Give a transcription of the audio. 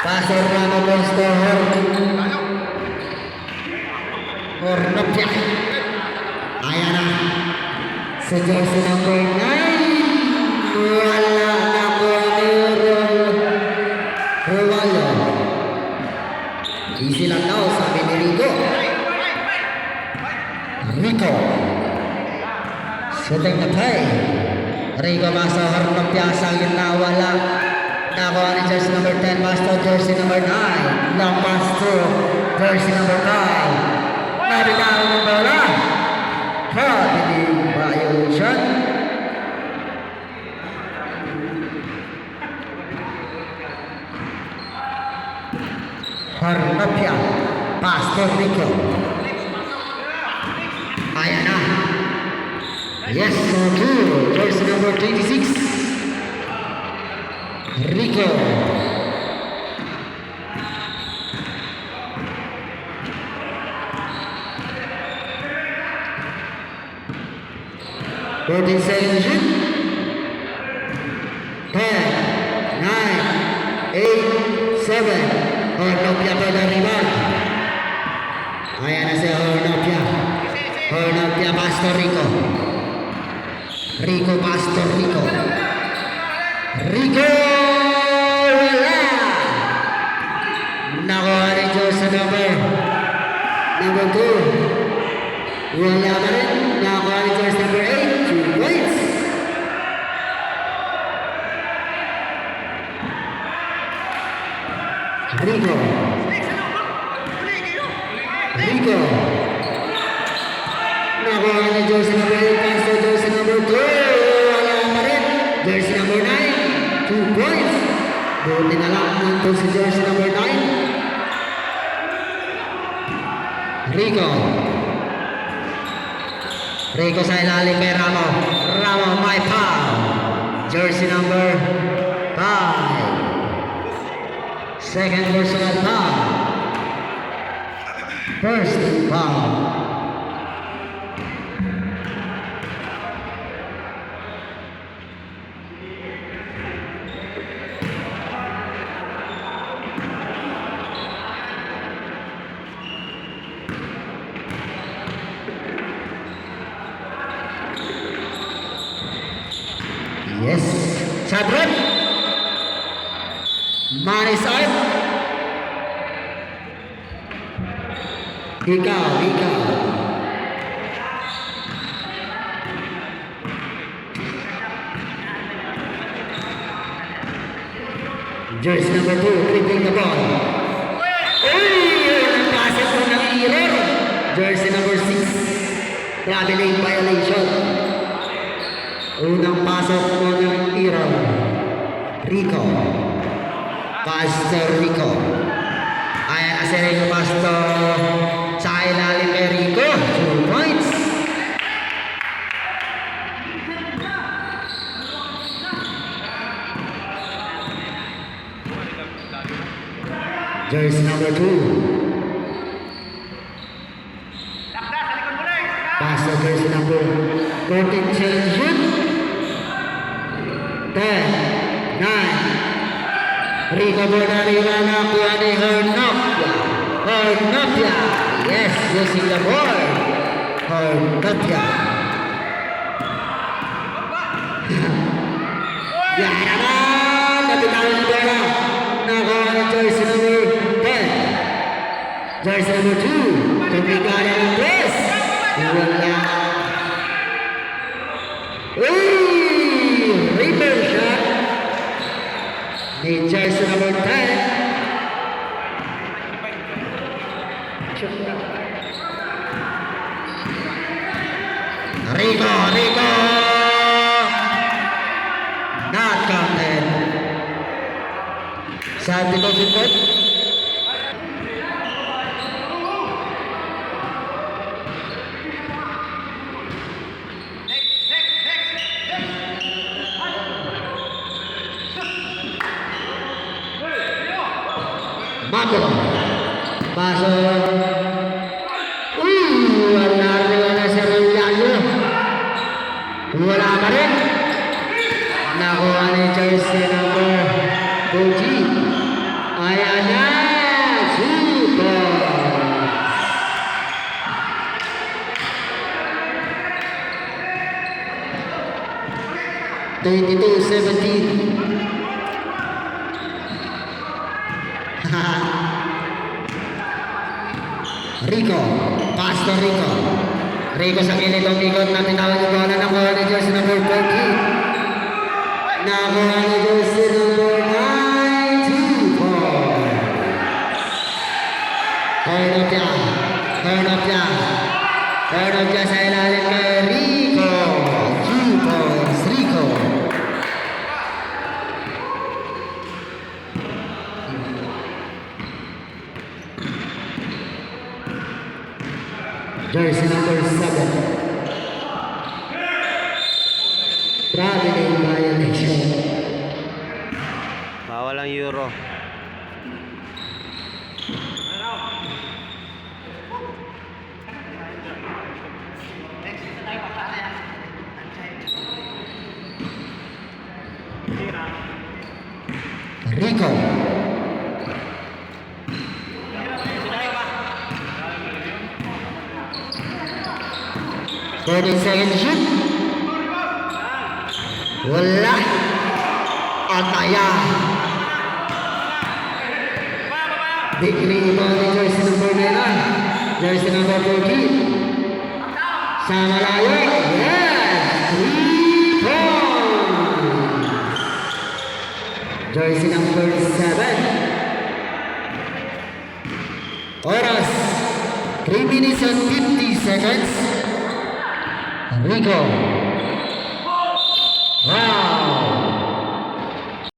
Pastor Ramos to Hornopia. Ayan na. Sa jersey number 9. Wala na po ni Rovaldo. Easy lang daw, sabi ni Rico. Rico. Shooting na play. Rico Basso Hornopia sa gitna, wala. Nakuha ni jersey number 10, Basto jersey number 9. Long pass to jersey number 5. Nabitaw ng bola. Hindi violation. Hornopia, Pastor Rico. Ayan na. Yes, so good. Jersey number 26. Rico. Voting seconds. 10, 9, 8, 7. Hornopia pa na rival. Ayan na si Hornopia. Hornopia, Pastor Rico. Rico, Pastor Rico. Rico! Wala! Nakuha ni Jose number 2. Wala pa rin. Nakuha ni Jose number 8. 2 points. Rico. Rico. Nakuha ni Jose number 8. Pastor Jose number 2. Wala pa rin. Jersey number 9. 2 points. Buti na lang nandun si jersey number 9. Rico. Rico sa ilalim kay Ramo. Ramo may foul. Jersey number 5. Second personal foul. First foul. Yes, Sadrop. Money side. Ikaw. Jersey number 2, dribbling the ball. Ang pasok mo ng error. Jersey number 6, traveling violation. Unang pasok mo ng error. Rico. Pastor Rico. Ayan na si Rico Pastor. Sa ilalim kay Rico. 2 points. Jersey number 2. Pastor jersey number 14 challenge shoot. 10, 9. Rico Bordalina nakuha ni Hornopia. Hornopia. Yes, using the board. Hornopia. Yan naman. Nabitawan ni bola. Nakuha ni jersey number 10. Jersey number 2. Tumigana ng press. Wala. River shot. Ni jersey number 10. Rico. Not counted. Sabi ko sipot. Bago. Paso. Wala na si Rolando. Wala pa rin. Nakuha ni jersey number 2G. Ayan na! Super! Twenty-two, 17. Rico, Pastor Rico. Rico sa kilid ang ikot na tinawag yung bola ng kuha ni jersey number 14. Nakuha ni jersey number 94. Turn up yan. Turn up yan. Turn up yan sa ilalim kay Rico. 2 points, Rico. Jersey number 7. Traveling violation. Bawal ang Euro. Rico. Second shoot. Wala. Ataya. Big rebound ni jersey number 9. Jersey number 14. Sa malayo. Yes! 3 points. Jersey number 7. Oras. 3 minutes and 50 seconds. Rico.